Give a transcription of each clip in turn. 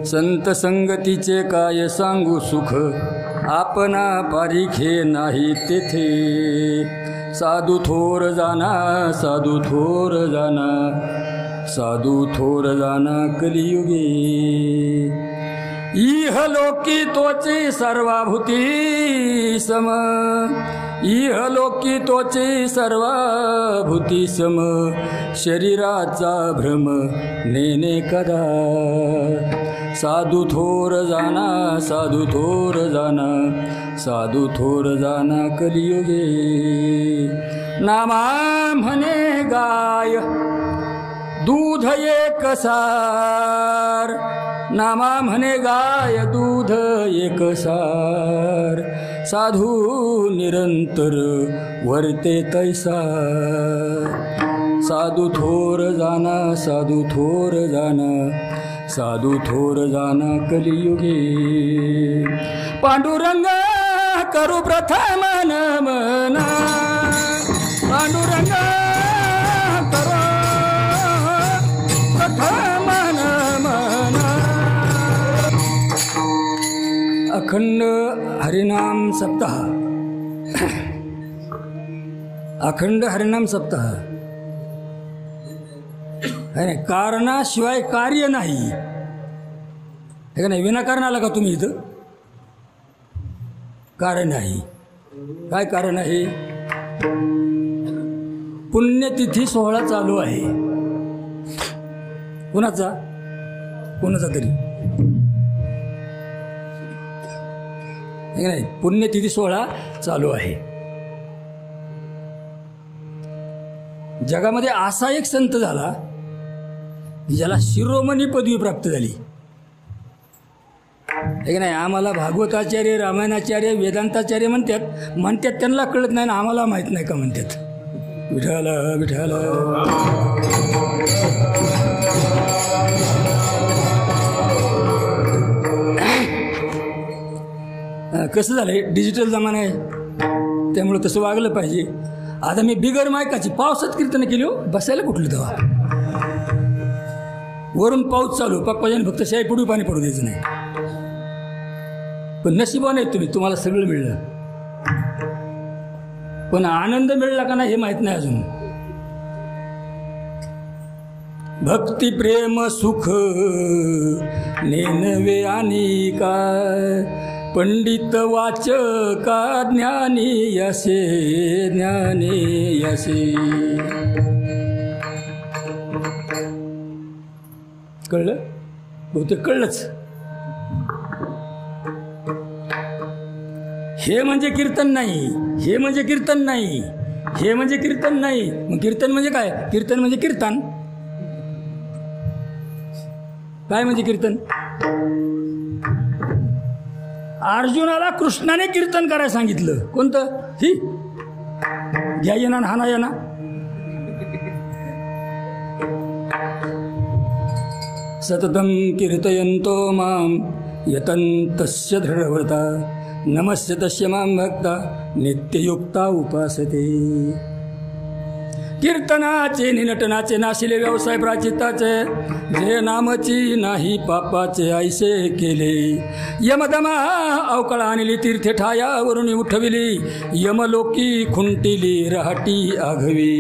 संत संगतीचे काय सांगू सुख, आपणा पारिखे नाही तेथे. साधू थोर जाना, साधू थोर जाना, साधू थोर जाना कलियुगे. इह लोकी तोचे सर्वाभूती सम, इह लोकी तोचे सर्वाभूती सम. शरीराचा भ्रम नेने कदा. साधू थोर जाना, साधू थोर जाना, साधू थोर जाना कलियुगे. नामा म्हणे गाय दूध एक सार, नामा म्हणे गाय दूध एक सार. साधू निरंतर वर्ते तैसा. साधू थोर जाना, साधू थोर जाना, साधू थोर जाना कलियुगे. पांडुरंग करू प्रथम नमना, पांडुरंग करू प्रथम नमना. अखंड हरिनाम सप्ताह, अखंड हरिनाम सप्ताह. कारणाशिवाय कार्य नाही, हे का नाही. विनाकारण आला का तुम्ही इथं? कारण आहे. काय कारण आहे? पुण्यतिथी सोहळा चालू आहे. कुणाचा? कुणाचा तरी, हे का नाही. पुण्यतिथी सोहळा चालू आहे. जगामध्ये असा एक संत झाला ज्याला शिरोमणी पदवी प्राप्त झाली. हे नाही. आम्हाला भागवताचार्य, रामायणाचार्य, वेदांताचार्य म्हणतात त्यांना कळत नाही ना, आम्हाला माहीत नाही का म्हणतात. विठ्ठल विठ्ठल. कसं झालंय, डिजिटल जमाना आहे त्यामुळे तसं वागलं पाहिजे. आता मी बिगर मायकाची पावसात कीर्तन केली हो, बसायला कुठलं तेव्हा. वरून पाऊस चालू, पप्पाजाने फक्त शाई पुढे पाणी पडू द्यायचं नाही. पण नशिबाने तुम्ही, तुम्हाला सगळं मिळलं, पण आनंद मिळला का नाही हे माहित नाही अजून. भक्ती प्रेम सुख नेनवे आणि काय, पंडित वाचका ज्ञानी यसे, ज्ञानी यसे. कळलं? बहुतेक कळलंच. हे म्हणजे कीर्तन नाही, हे म्हणजे कीर्तन नाही, हे म्हणजे कीर्तन नाही. मग कीर्तन म्हणजे काय? कीर्तन म्हणजे कीर्तन. काय म्हणजे कीर्तन? अर्जुनाला कृष्णाने कीर्तन करायला सांगितलं. कोणतं? ही घ्या येना हा ना येना. सततं कीर्तयन्तो मां यतन्तस्य दृढव्रता, नमस्य तस्य मां भक्ता नित्ययुक्ता उपासते. कीर्तनाचे निनटनाचे नाशिले व्यवसाय प्राचिताचे, जे नामची नाही पापाचे ऐसे केले. यमदमा अवकाळ आणली तीर्थे ठायावरून उठविली, यमलोकी खुंटिली रहाटी आघवी.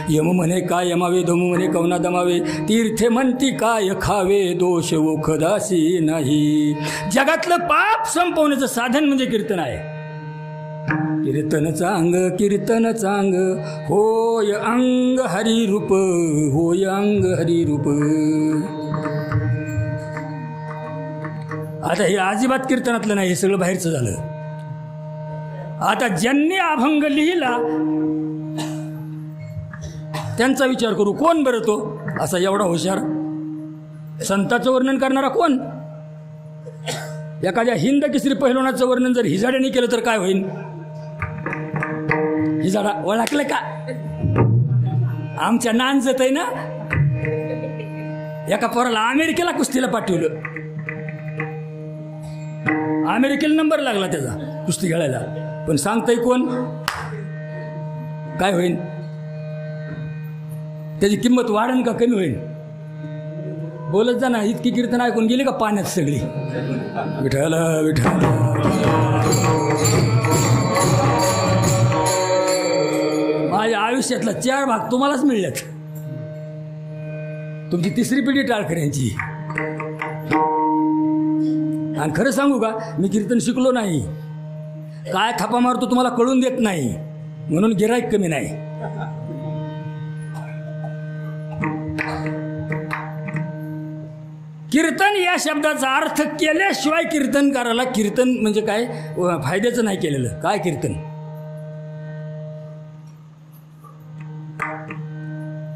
यम म्हणे काय यमावे, दमू म्हणे कवना दमावे, तीर्थे म्हणती काय खावे, दोष ओखदासी नाही. जगातलं पाप संपवण्याचं साधन म्हणजे कीर्तन आहे. कीर्तन चांग, कीर्तन चांग, होय अंग हरी रूप, होय अंग हरी रूप. आता हे अजिबात कीर्तनातलं नाही, हे सगळं बाहेरचं झालं. आता ज्यांनी अभंग लिहिला त्यांचा विचार करू. कोण बरं तो असा एवढा हुशार? संताचं वर्णन करणारा कोण? एखाद्या हिंद केसरी पहिलवानाचं वर्णन जर हिजाड्याने केलं तर काय होईल? हिजाडा ओळखलं का? आमच्या नानजत आहे ना, एका पोराला अमेरिकेला कुस्तीला पाठवलं. अमेरिकेला नंबर लागला त्याचा कुस्ती खेळायला, पण सांगताय कोण? काय होईल? त्याची किंमत वाढेल का कमी होईल? बोलत जा ना. इतकी कीर्तन ऐकून गेली का पाण्यात सगळी? विठ्ठल विठ्ठल. माझ्या आयुष्यातला 4 भाग तुम्हालाच मिळल्यात. तुमची 3री पिढी टाळकऱ्यांची. आणि खरं सांगू का, मी कीर्तन शिकलो नाही. काय थापा मारतो तुम्हाला कळून देत नाही, म्हणून गिऱ्हाईक कमी नाही. कीर्तन या शब्दाचा अर्थ केल्याशिवाय कीर्तनकाराला कीर्तन म्हणजे काय फायद्याचं नाही केलेलं. काय कीर्तन?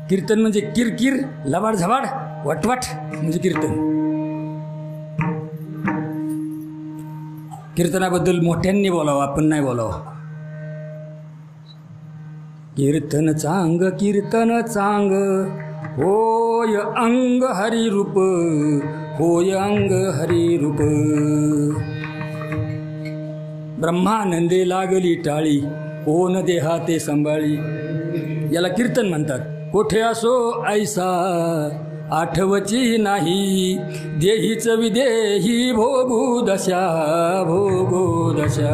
कीर्तन म्हणजे किरकिर, लबाड झबाड, वटवट म्हणजे कीर्तन. कीर्तनाबद्दल मोठ्यांनी बोलावं, आपण नाही बोलावं. कीर्तन चांग, कीर्तन चांग, होय अंग हरी रूप, होय अंग हरी रूप. ब्रह्मानंदे लागली टाळी, कोण देहा ते सांभाळी. याला कीर्तन म्हणतात. कोठे असो ऐसा आठवची नाही, देहीच विदेही भोगू दशा, भोगू दशा.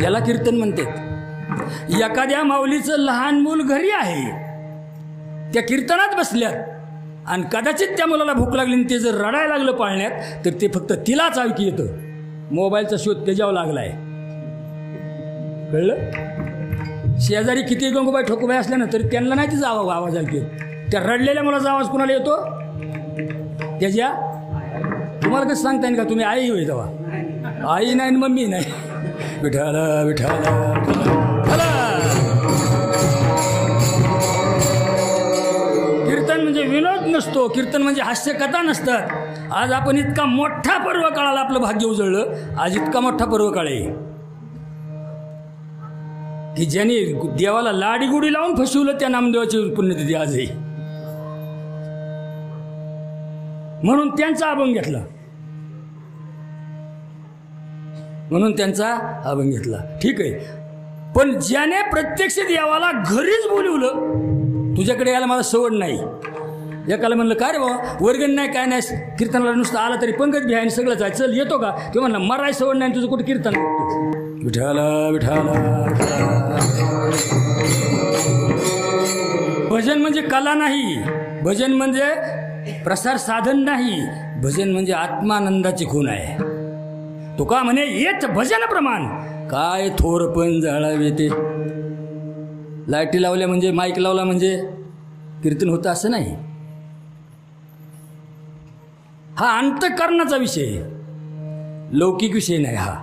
याला कीर्तन म्हणतात. एखाद्या माऊलीचं लहान मूल घरी आहे, त्या कीर्तनात बसल्यात, आणि कदाचित त्या मुलाला भूक लागली आणि ते जर रडायला लागलं पाळण्यात, तर ते फक्त तिलाच ऐकू येतं. मोबाईलचा शोध त्याच्यावर लागलाय. कळलं? शेजारी किती गंगूबाई ठोकूबाई असल्या ना, तरी त्यांना नाही तिचा आवाज ऐकू येत. त्या रडलेल्या मुलाचा आवाज कुणाला येतो? त्याच्या. तुम्हाला कसं सांगता येईल का तुम्ही आई होई तेव्हा? आई नाही आणि मम्मी नाही. विठ्ठल विठ्ठल. कीर्तन म्हणजे विनोद नसतो, कीर्तन म्हणजे हास्यकथा नसतात. आज आपण इतका मोठा पर्व काळाला आपलं भाग्य उजळलं. आज इतका मोठा पर्व काळ आहे की ज्यांनी देवाला लाडीगुडी लावून फसवलं, त्या नामदेवाची पुण्यतिथी आज आहे. म्हणून त्यांचा अभंग घेतला, म्हणून त्यांचा अभंग घेतला. ठीक आहे, पण ज्याने प्रत्यक्ष देवाला घरीच बोलवलं, तुझ्याकडे यायला मला सवड नाही. एकाला म्हणलं काय रे बाबा, वर्गण नाही काय नाही, कीर्तनाला नुसतं आला तरी पंगत घ्या आणि सगळंच आहे, चल येतो का? ते म्हणलं मराय सवड नाही, तुझं कुठं कीर्तन. विठ्ठल विठ्ठल. भजन म्हणजे कला नाही, भजन म्हणजे प्रसार साधन नाही, भजन म्हणजे आत्मानंदाची खूण आहे. तुका म्हणे येत भजन प्रमाण, काय थोर पण जाळावे ते. लाईटी लावल्या म्हणजे, माईक लावला म्हणजे कीर्तन होतं असं नाही. हा अंतःकरणाचा विषय, लौकिक विषय नाही. हा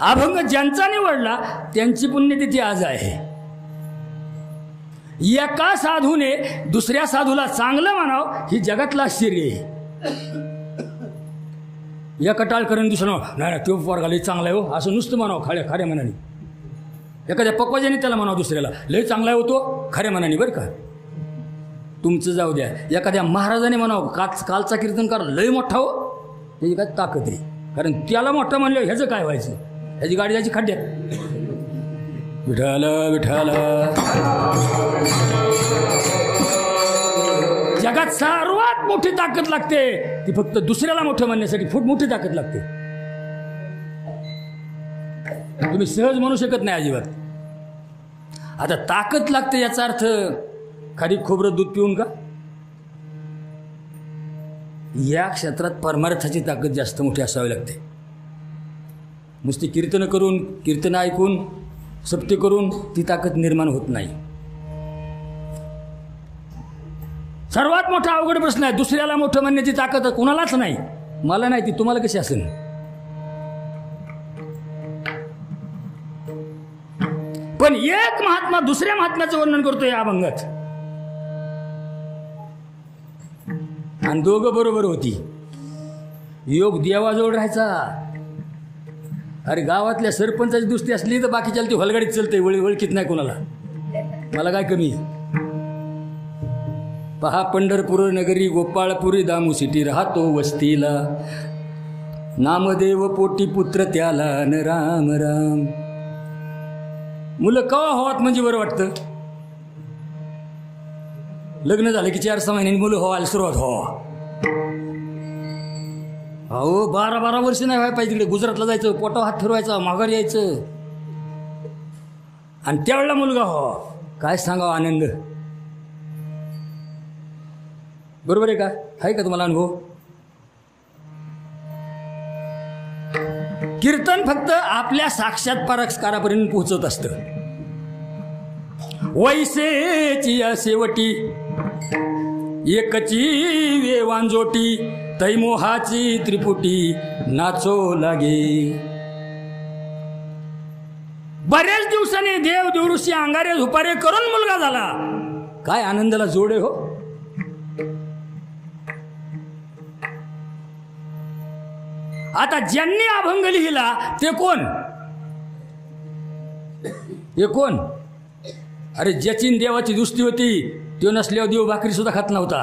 अभंग ज्यांचा निवडला त्यांची पुण्यतिथी आज आहे. एका साधूने दुसऱ्या साधूला चांगलं म्हणावं ही जगातलं आश्चर्य आहे. या कटाळकरण दुसरं नाही, तो पोरगा लय चांगला आहे हो, असं नुसतं म्हणावं खऱ्या मनाने. एखाद्या पक्वाजाने त्याला म्हणावं दुसऱ्याला लय चांगला आहे होतो खऱ्या मनाने, बरं का. तुमचं जाऊ द्या. एखाद्या महाराजाने म्हणावं कालचा कीर्तनकार लय मोठा हो, त्याची काय ताकद आहे. कारण त्याला मोठा म्हणलं ह्याचं काय व्हायचं, ह्याची गाडी जायची खड्ड्यात. विठ्ठल विठ्ठल. जगात सर्वात मोठी ताकद लागते ती फक्त दुसऱ्याला मोठं म्हणण्यासाठी. खूप मोठी ताकद लागते, तुम्ही सहज म्हणू शकत नाही अजिबात. आता ताकद लागते याचा अर्थ खारीक खोबरं दूध पिऊन का? या क्षेत्रात परमार्थाची ताकद जास्त मोठी असावी लागते. नुसती कीर्तन करून, कीर्तन ऐकून, सप्ते करून ती ताकद निर्माण होत नाही. सर्वात मोठा अवघड प्रश्न आहे, दुसऱ्याला मोठं म्हणण्याची ताकद कुणालाच नाही. मला नाही, ती तुम्हाला कशी असेल? पण एक महात्मा दुसऱ्या महात्म्याचं वर्णन करतो या अभंगात. आणि दोघं बरोबर होती. योग देवाजवळ राहायचा. अरे गावातल्या सरपंचाची दुसरी असली तर बाकीच्या ती हलगाडीत चलते, ओळखीत नाही कोणाला. मला काय कमी. पहा पंढरपूर नगरी गोपाळपुरी दामू सिटी राहतो वस्तीला, नामदेव पोटी पुत्र त्याला न राम राम. मुलं कवा होत म्हणजे बरं वाटतं. लग्न झालं की 4-6 महिन्यांनी मुलं व्हायला सुरुवात हो. अहो 12-12 वर्ष नाही व्हायला पाहिजे. तिकडे गुजरातला जायचं, पोटावर हात फिरवायचा, माघार यायचं, आणि त्यावेळेला मुलगा हो. काय सांगावं आनंद. बरोबर आहे का? आहे का तुम्हाला अनुभव? कीर्तन फक्त आपल्या साक्षात्कारपर्यंत पोहोचत असतं. वैसेची या शेवटी एकची वेवांजोटी, तैमोहाची त्रिपुटी नाचो लागे. बऱ्याच दिवसांनी देव देवऋषी अंगारे झुपारे करून मुलगा झाला. काय आनंदाला जोड आहे हो. आता ज्यांनी अभंग लिहिला ते कोण? हे कोण? अरे ज्याची देवाची दुस्ती होती तो नसल्यावर देव भाकरी सुद्धा खात नव्हता.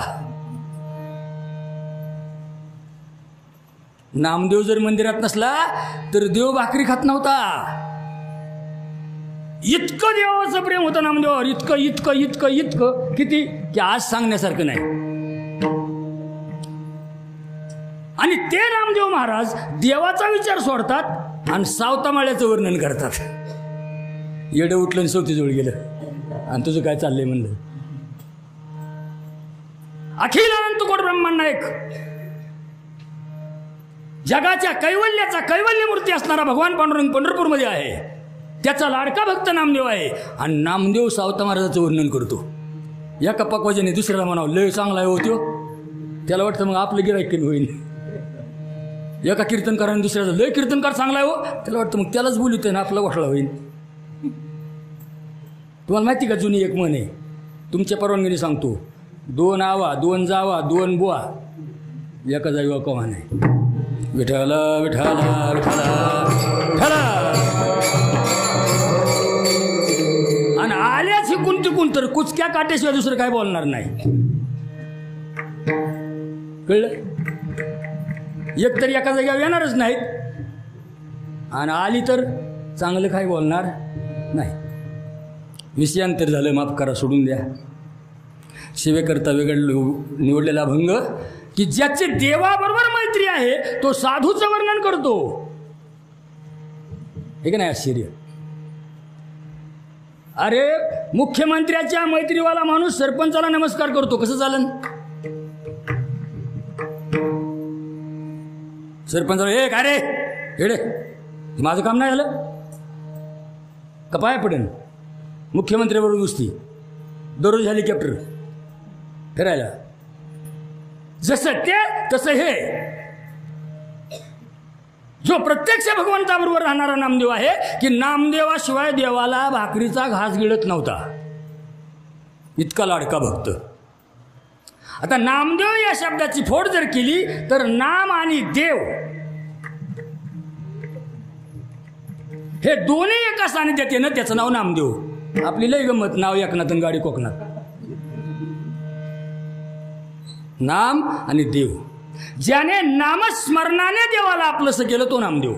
नामदेव जर मंदिरात नसला तर देव भाकरी खात नव्हता. इतकं देवाचं प्रेम होतं नामदेवावर, इतकं इतकं इतकं इतकं किती की आज सांगण्यासारखं नाही. आणि ते नामदेव महाराज देवाचा विचार सोडतात आणि सावतामाळ्याचं वर्णन करतात. येडं उठलं आणि सवतीजवळ गेलं आणि तुझं काय चाललंय म्हणलं. अखिल अनंत कोट ब्रह्मांड नायक, जगाच्या कैवल्याचा कैवल्य मूर्ती असणारा भगवान पांडुरंग पंढरपूरमध्ये आहे. त्याचा लाडका भक्त नामदेव आहे. आणि नामदेव सावता महाराजाचं वर्णन करतो. या कपाकवाजाने दुसऱ्याला म्हणावं लय चांगला आहे होतो. त्याला वाटतं मग आपलं गिराईक कमी होईल. एका कीर्तनकाराने दुसऱ्याचा लय कीर्तनकार चांगला आहे हो, त्याला वाटतं मग त्यालाच बोलतोय ना आपला घोटाळा होईल. तुम्हाला माहिती का जुनी एक म्हण आहे, तुमच्या परवानगीने सांगतो. 2 आवा 2 जावा 2 बुवा एका जागी कवा नाही. विठाला विठाला विठाला विठाला. आणि आल्याच हिकून तिकून तर कुचक्या काट्याशिवाय दुसरं काय बोलणार नाही. कळलं? एक तरी एका जागेवर येणारच नाहीत आणि आली तर चांगलं काय बोलणार नाही. विषयांतर झालं, माफ करा, सोडून द्या. शिवेकरता वेगळं निवडलेला अभंग की ज्याचे देवाबरोबर मैत्री आहे तो साधूचं वर्णन करतो. हे का नाही आश्चर्य? अरे मुख्यमंत्र्याच्या मैत्रीवाला माणूस सरपंचाला नमस्कार करतो, कसं चालन? सरपंचाला एक अरे येडे माझं काम नाही झालं का पाय पडेन. मुख्यमंत्र्याबरोबर गोष्टी दररोज हेलिकॉप्टर फिरायला. जसं ते तसं हे. जो प्रत्यक्ष भगवंताबरोबर राहणारा नामदेव आहे की नामदेवाशिवाय देवाला भाकरीचा घास गिळत नव्हता. इतका लाडका भक्त. आता नामदेव या शब्दाची फोड जर केली तर नाम आणि देव हे दोन्ही एका सानिध्यात येणं, त्याचं नाव नामदेव. आपली लय गंमत, नाव एकनाथ आणि गाडी कोकणात. नाम आणि देव. ज्याने नामस्मरणाने देवाला आपलंसं केलं तो नामदेव.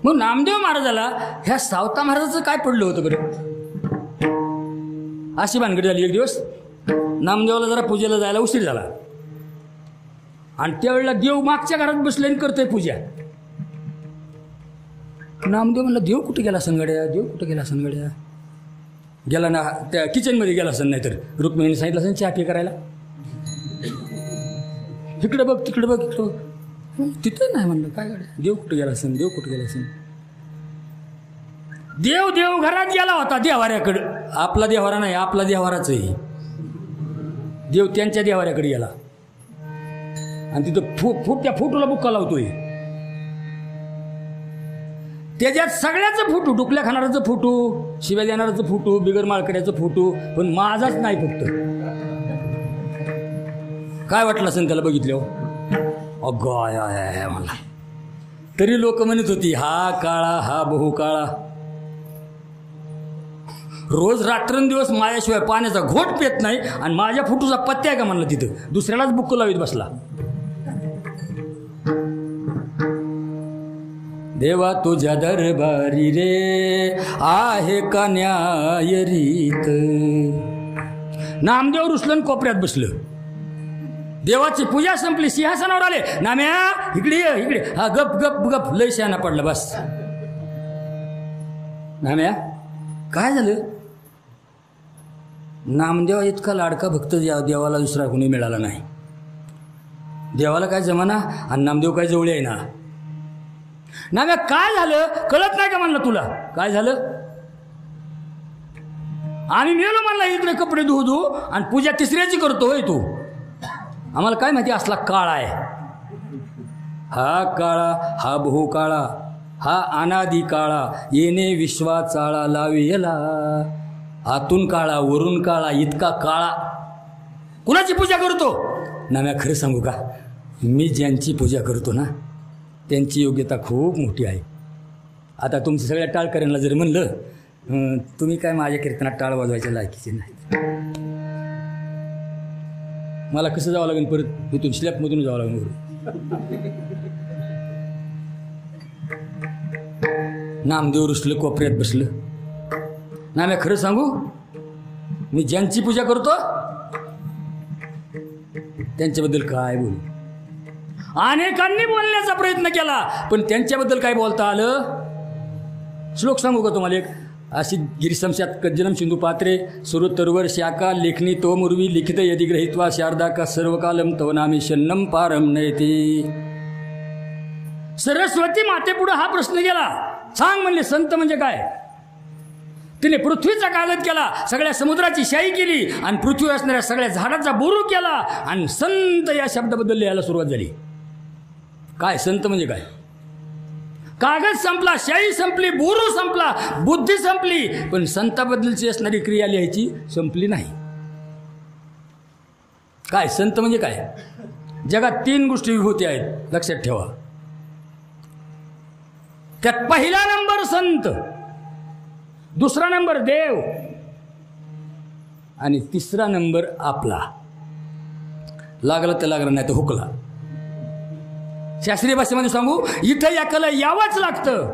मग नामदेव महाराजाला ह्या सावता महाराजाचं काय पडलं होतं बरं? अशी भानगड झाली. एक दिवस नामदेवाला जरा पूजेला जायला उशीर झाला आणि त्यावेळेला देव मागच्या घरात बसले आणि करतोय पूजा. नामदेव म्हणलं देव कुठे गेला संगड्या, देव कुठे गेला संगड्या. गेला ना त्या किचनमध्ये गेला असेल, नाही तर रुक्मिणीने सांगितलं असेल चहा करायला. इकडे बघ तिकडे बघ इकडं बघ, तिथं नाही म्हणलं काय गाड्या, देव कुठे गेला असेल, देव कुठे गेला असेल. देव देव घरात गेला होता देवाऱ्याकडं. आपला देवारा नाही, आपला देवाराच आहे. देव त्यांच्या देवाऱ्याकडे गेला आणि तिथं त्या फोटोला बुक्का लावतोय. त्याच्यात सगळ्याचं फोटो, डुकल्या खाणाराचं फोटो, शिव्या देणाराचं फोटो, बिगर माळकड्याचं फोटो, पण माझाच नाही फक्त. काय वाटलं असेल त्याला बघितलं? अगं मला तरी लोक म्हणत होती हा काळा हा बहुकाळा. रोज रात्रंदिवस माझ्याशिवाय पाण्याचा घोट पेत नाही आणि माझ्या फुटूचा पत्त्या आहे का म्हणलं तिथं, दुसऱ्यालाच बुक्क लावीत बसला. देवा तुझ्या दरबारी रे आहे का न्याय रीत. नामदेव रुसलन कोपऱ्यात बसलं. देवाची पूजा संपली, सिंहासनावर आले. नाम्या इकडे इकडे. हा गप गप गप, लय शहाणा पडला बस. नाम्या काय झालं? नामदेव इतका लाडका भक्त देवाला दुसरा कोणी मिळाला नाही. देवाला काय जमाना आणि नामदेव काय जवळ आहे ना. नाम्या काय झालं कळत नाही का म्हणलं तुला? काय झालं? आम्ही मेलो म्हणला इकडे कपडे धुवू धुवू आणि पूजा तिसऱ्याची करतो होय तू. आम्हाला काय माहिती असला काळा आहे. हा काळा हा बहुकाळा हा अनादी काळा येणे विश्वाचाळा लावेला. आतून काळा वरून काळा इतका काळा कुणाची पूजा करतो? नाम्या खरं सांगू का, मी ज्यांची पूजा करतो ना त्यांची योग्यता खूप मोठी आहे. आता तुमच्या सगळ्या टाळकऱ्यांना जर म्हणलं तुम्ही काय माझ्या कीर्तनात टाळ वाजवायच्या लायकीचे नाही, मला कसं जावं लागेल परत इथून स्लॅबमधून जावं लागेल वरून. नामदेव रुसलं कोपऱ्यात बसलं. नाम्या खरं सांगू, मी ज्यांची पूजा करतो त्यांच्याबद्दल काय बोलू. अनेकांनी बोलण्याचा प्रयत्न केला पण त्यांच्याबद्दल काय बोलता आलं? श्लोक सांगू का तुम्हाला एक? अशी गिरिसंशात कज्जनम सिंधू पात्रे सुरुतर्वर शाखा लेखनी तो मुर्वी लिखित यदि ग्रहित्वा शारदा का सर्वकालम तव नामी शन्नम पारम नयती. सरस्वती मातेपुढे हा प्रश्न गेला. सांग म्हणले संत म्हणजे काय? तिने पृथ्वीचा कागद केला, सगळ्या समुद्राची शाई केली आणि पृथ्वीवर असणाऱ्या सगळ्या झाडाचा बोरू केला आणि संत या शब्दाबद्दल लिहायला सुरुवात झाली. काय संत म्हणजे काय? कागद संपला, शाई संपली, बोरू संपला, बुद्धी संपली, पण संताबद्दलची असणारी क्रिया लिहायची संपली नाही. काय संत म्हणजे काय? जगात 3 गोष्टी विभूती आहेत, लक्षात ठेवा. त्यात पहिला नंबर संत, दुसरा नंबर देव आणि तिसरा नंबर आपला. लागला तर लागला नाही तर हुकला. शास्त्रीय भाषेमध्ये सांगू, इथं एकाला यावंच लागतं.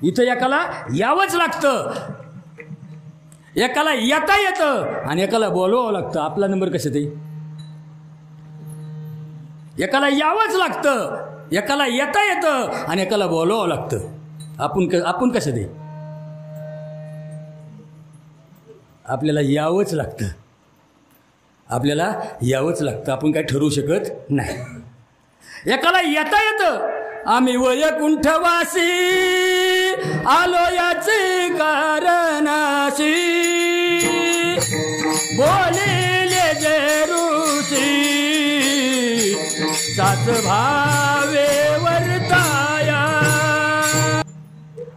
इथं एकाला यावंच लागतं. एकाला येता येतं आणि एकाला बोलवावं लागतं. आपला नंबर कसं ते? एकाला यावंच लागतं, एकाला येता येतं आणि एकाला बोलवावं लागतं. आपण कसं ते? आपल्याला यावंच लागतं. आपल्याला यावंच लागतं. आपण काय ठरवू शकत नाही. एकाला येता येतं. आम्ही वैकुंठवासी आलो याचे कारणाशी बोलिले जे ऋषी साच भावे वर्ताया.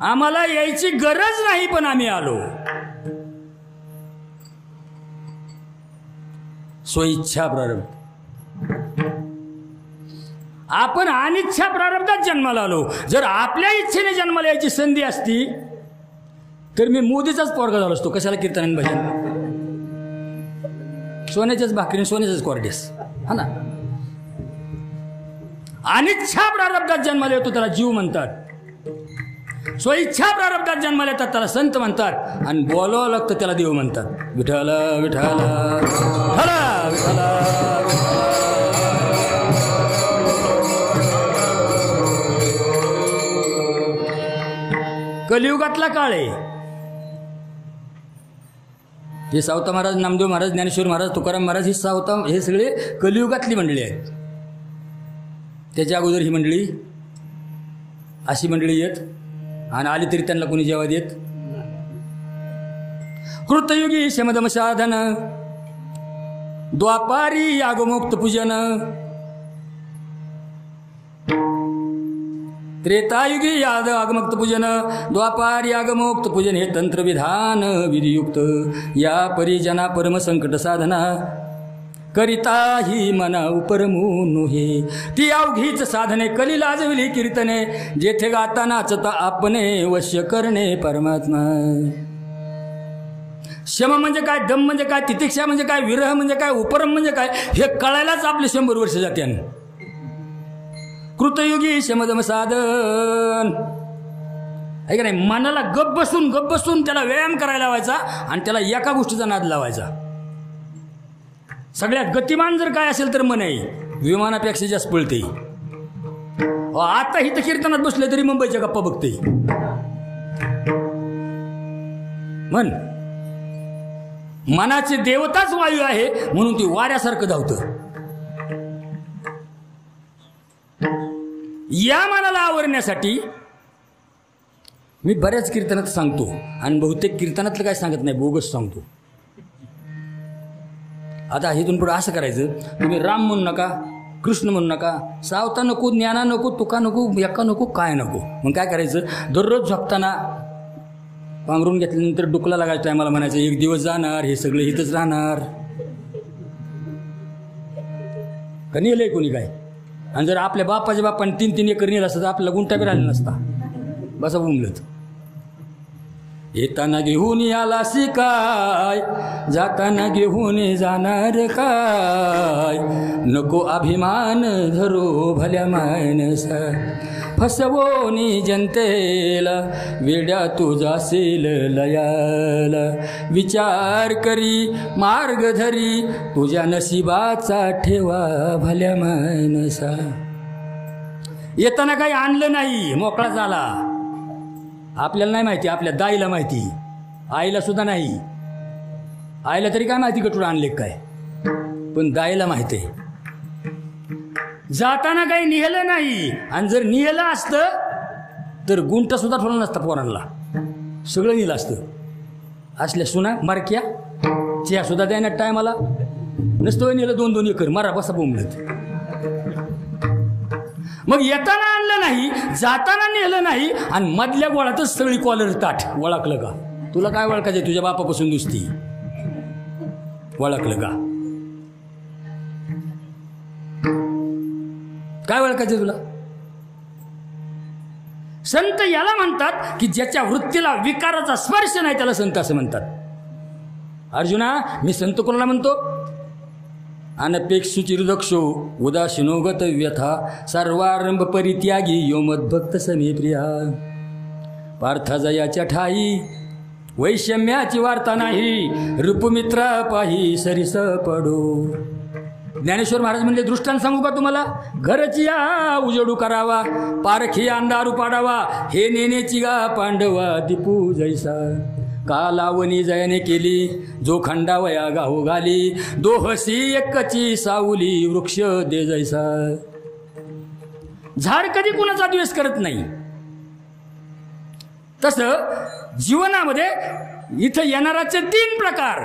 आम्हाला यायची गरज नाही पण आम्ही आलो. स्वइच्छा प्रारब्ध. आपण अनिच्छा प्रारब्धात जन्माला आलो. जर आपल्या इच्छेने जन्माला यायची संधी असती तर मी मोदीचाच पोरगा झालो असतो. कशाला कीर्तन भजन? सोन्याच्याच भाकरी सोन्याच्याच कॉर्डेस, हा ना. अनिच्छा प्रारब्धात जन्माला येतो त्याला जीव म्हणतात. स्वइच्छा प्रारब्धात जन्माला येतात त्याला संत म्हणतात आणि बोलावं लागतं त्याला देव म्हणतात. विठ्ठल विठ्ठल विठ्ठल विठ्ठल. कलियुगातला काळ आहे. हे सावता महाराज, नामदेव महाराज, ज्ञानेश्वर महाराज, तुकाराम महाराज, ही सावता हे सगळे कलियुगातली मंडळी आहेत. त्याच्या अगोदर ही मंडळी अशी मंडळी येत आणि आली तरी त्यांना कोणी जेव्हा देत. कृतयुगी शमदम साधन, द्वापारी यागमुक्त पूजन, त्रेतायुगी याद आगमुक्त पूजन, द्वापार यागमुक्त पूजन हे तंत्रविधान विधियुक्त. या परिजना परम संकट साधना करिता ही मना उपरमून हे. ती अवघीच साधने कली लाजविली कीर्तने, जेथे गाता नाचता आपणे वश्य करणे परमात्मा. शम म्हणजे काय, दम म्हणजे काय, तितिक्षा म्हणजे काय, विरह म्हणजे काय, उपरम म्हणजे काय, हे कळायलाच आपले 100 वर्ष जाते. कृतयुगी शमदम साधन आहे का नाही. मनाला गप बसून त्याला व्यायाम करायला लावायचा आणि त्याला एका गोष्टीचा नाद लावायचा. सगळ्यात गतिमान जर काय असेल तर मन आहे, विमानापेक्षा जास्त पळते. आता ही तर कीर्तनात बसले तरी मुंबईच्या गप्पा बघते. मनाची देवताच वायू आहे म्हणून ती वाऱ्यासारखं धावतं. या मनाला आवरण्यासाठी मी बऱ्याच कीर्तनात सांगतो आणि बहुतेक कीर्तनातलं काय सांगत नाही, बोगस सांगतो. आता इथून पुढे असं करायचं, तुम्ही राम म्हणू नका, कृष्ण म्हणू नका, सावता नको, ज्ञाना नको, तुका नको, यक्का नको, काय नको. मग काय करायचं, दररोज झोपताना पांघरून घेतल्यानंतर डुकला लागायचं टायमाला म्हणायचं, एक दिवस जाणार, हे सगळं इथंच राहणार. का नेलंय कोणी काय? आणि जर आपल्या बापाच्या बापाने 3-3 एकर नेलं असतं तर आपल्याला गुंठा बी राहिला नसता. बसा बुमलत. येताना घेऊन आलासी काय, जाताना घेऊन जाणार काय, नको अभिमान धरो भल्या माणसा, फसवोनी जनतेला वेड्या तू जाशील लयाला, विचार करी मार्ग धरी तुझ्या नशिबाचा ठेवा भल्या माणसा. येताना काही आणलं नाही, मोकळा झाला. आपल्याला नाही माहिती, आपल्या दाईला माहिती, आईला सुद्धा नाही. आईला तरी काय माहिती कटून आणले काय, पण दाईला माहिती आहे. जाताना काही निघालं नाही, आणि जर निघालं असतं तर गुंट सुद्धा ठेवला नसता पोरांना, सगळं निघलं असतं. असल्या सुना मारक्या चिया सुद्धा द्यायना टायमाला नसतं, नेलं 2-2 एकर मारा बसा बोंबलत. मग येताना आणलं नाही, जाताना नेलं नाही, आणि मधल्या गोळातच सगळी कॉलर ताट. ओळखलं का? तुला काय ओळखायचं, तुझ्या बापापासून नुसती ओळखलं का? काय ओळखायचं तुला? संत याला म्हणतात की ज्याच्या वृत्तीला विकाराचा स्पर्श नाही त्याला संत असं म्हणतात. अर्जुना, मी संत कोणाला म्हणतो? अनपेक्षुचिर्दक्षो उदासीनोगत व्यथा, सर्वारंभ परित्यागी यो मद्भक्त समे प्रिया. पार्था जयाच्या ठाई वैषम्याची वार्ता नाही, रूपमित्रा पाही सरिस पडो. ज्ञानेश्वर महाराज म्हणले, दृष्टांत सांगू का तुम्हाला? घरची या उजेडू करावा, पारखी अंधारू पाडावा, हे नेण्याची गा पांडवा दीपू जैसा. का लावणी जयाने केली जो खंडावया गाहो घाली, दोहसी एकची सावली वृक्ष दे जैसा. झाड कधी कुणाचा द्वेष करत नाही. तसं जीवनामध्ये इथं येणाराचे 3 प्रकार.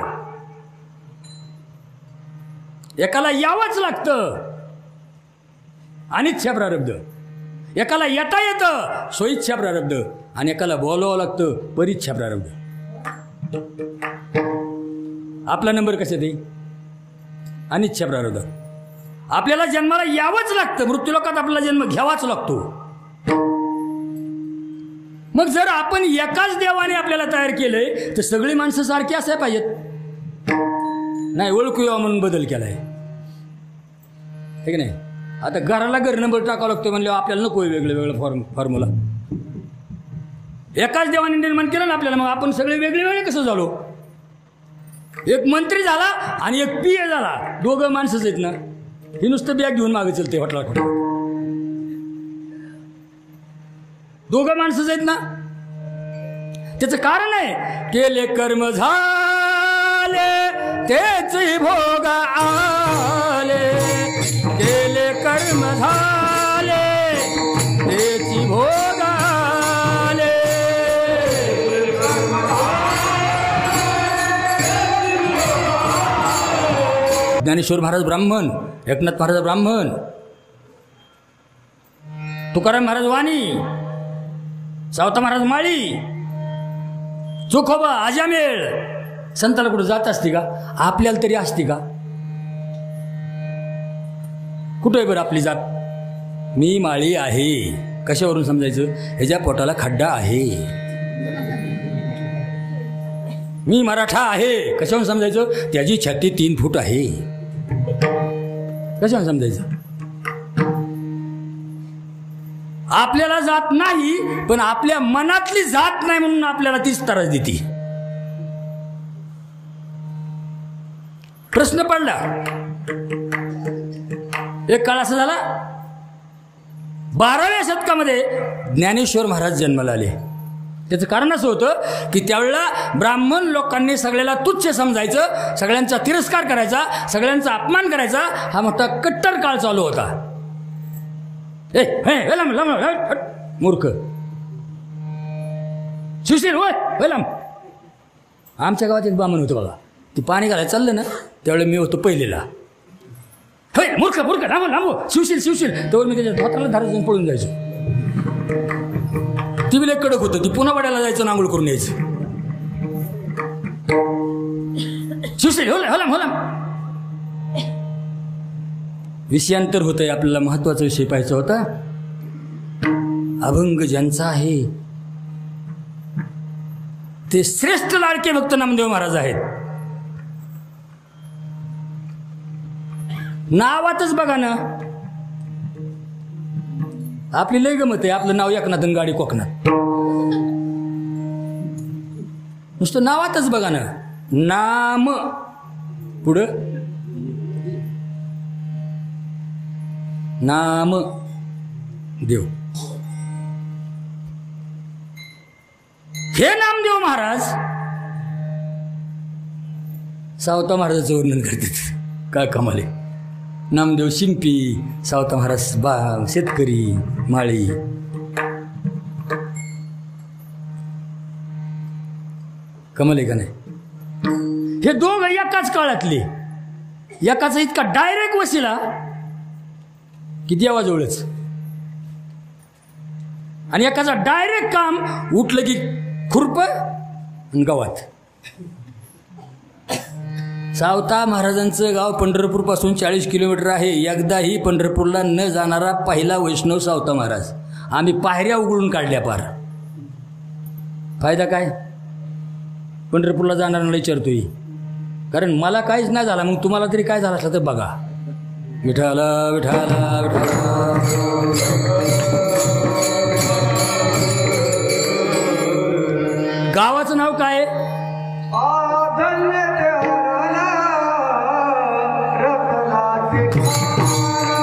एकाला यावंच लागतं, अनिच्छा प्रारब्ध. एकाला येता येतं, स्वइच्छा प्रारब्ध. आणि एकाला बोलावं लागतं, परीच्छा प्रारब्ध. आपला नंबर कशात आहे? अनिच्छा प्रारब्ध. आपल्याला जन्माला यावंच लागतं, मृत्यूलोकात आपल्याला जन्म घ्यावाच लागतो. मग जर आपण एकाच देवाने आपल्याला तयार केलंय तर सगळी माणसं सारखी असायला पाहिजेत. नाही, ओळखूया म्हणून बदल केलाय, ठीक नाही? आता घराला घर नंबर टाकावा लागतो म्हणलं आपल्याला नको वेगळं वेगळं फॉर्म्युला. एकाच देवाने निर्माण केलं ना आपल्याला, मग आपण सगळे वेगळे वेगळे कसं झालो? एक मंत्री झाला आणि एक PA झाला, दोघं माणसंच आहेत ना. हे नुसतं बॅग घेऊन मागे चलते हॉटेला, दोघं माणसंच आहेत ना. त्याचं कारण आहे, केले कर्म झाले तेच भोग आले, केले कर्म झाले तेच भोग आले. ज्ञानेश्वर महाराज ब्राह्मण, एकनाथ महाराज ब्राह्मण, तुकाराम महाराज वाणी, सावता महाराज माळी, चोखोबा, आजामेळ. संताला कुठं जात असते का? आपल्याला तरी असते का? कुठं आहे बरं आपली जात? मी माळी आहे, कशावरून समजायचं? ह्याच्या पोटाला खड्डा आहे. मी मराठा आहे, कशावरून समजायचं? त्याची छाती 3 फूट आहे. कशावरून समजायचं? आपल्याला जात नाही, पण आपल्या मनातली जात नाही म्हणून आपल्याला तीच त्रास देते. प्रश्न पडला. एक काळ असा झाला, 12व्या शतकामध्ये ज्ञानेश्वर महाराज जन्माला आले. त्याचं कारण असं होतं की त्यावेळेला ब्राह्मण लोकांनी सगळ्याला तुच्छ समजायचं, सगळ्यांचा तिरस्कार करायचा, सगळ्यांचा अपमान करायचा, हा मोठा कट्टर काळ चालू होता. मूर्ख सुशील होय. आमच्या गावात एक ब्राह्मण होतं बघा, ती पाणी घालायला चाललं ना, त्यावेळेला मी होतो पहिलेला. मूर्ख मूर्ख लांबो शिवशील तेव्हा मी त्याच्या हाताला धारा जाऊन पळून जायचो. ती बिल एक कडक होतं, ती पुन्हा वाड्याला जायचं, आंघोळ करून यायचं. शिवशील होला. विषयांतर होतंय, आपल्याला महत्वाचा विषय पाहायचा होता. अभंग ज्यांचा आहे ते श्रेष्ठ लाडके भक्त नामदेव महाराज आहेत. नावातच बघा ना, आपली लय गमत आहे. आपलं नाव एकनाथ आणि गाडी कोकणात. नुसतं नावातच बघा ना, नाम पुढं नाम देव. हे नामदेव महाराज सावता महाराजांचं वर्णन करतात. काय कमाल आहे. नामदेव शिंपी, सावता महाराज शेतकरी, माळी. कमाल आहे का नाही? हे दोघं एकाच काळातले, एकाचा इतका डायरेक्ट वशिला की देवाजवळच, आणि एकाचा डायरेक्ट काम उठलं की खुरप गावात. सावता महाराजांचं गाव पंढरपूर पासून 40 किलोमीटर आहे. एकदाही पंढरपूरला न जाणारा पहिला वैष्णव सावता महाराज. आम्ही पायऱ्या उघडून काढल्या पार. फायदा काय? पंढरपूरला जाणाऱ्याला विचारतोय, कारण मला काहीच नाही झाला, मग तुम्हाला तरी काय झालं असलं तर बघा. विठाला विठाला विठाला. गावाचं नाव काय?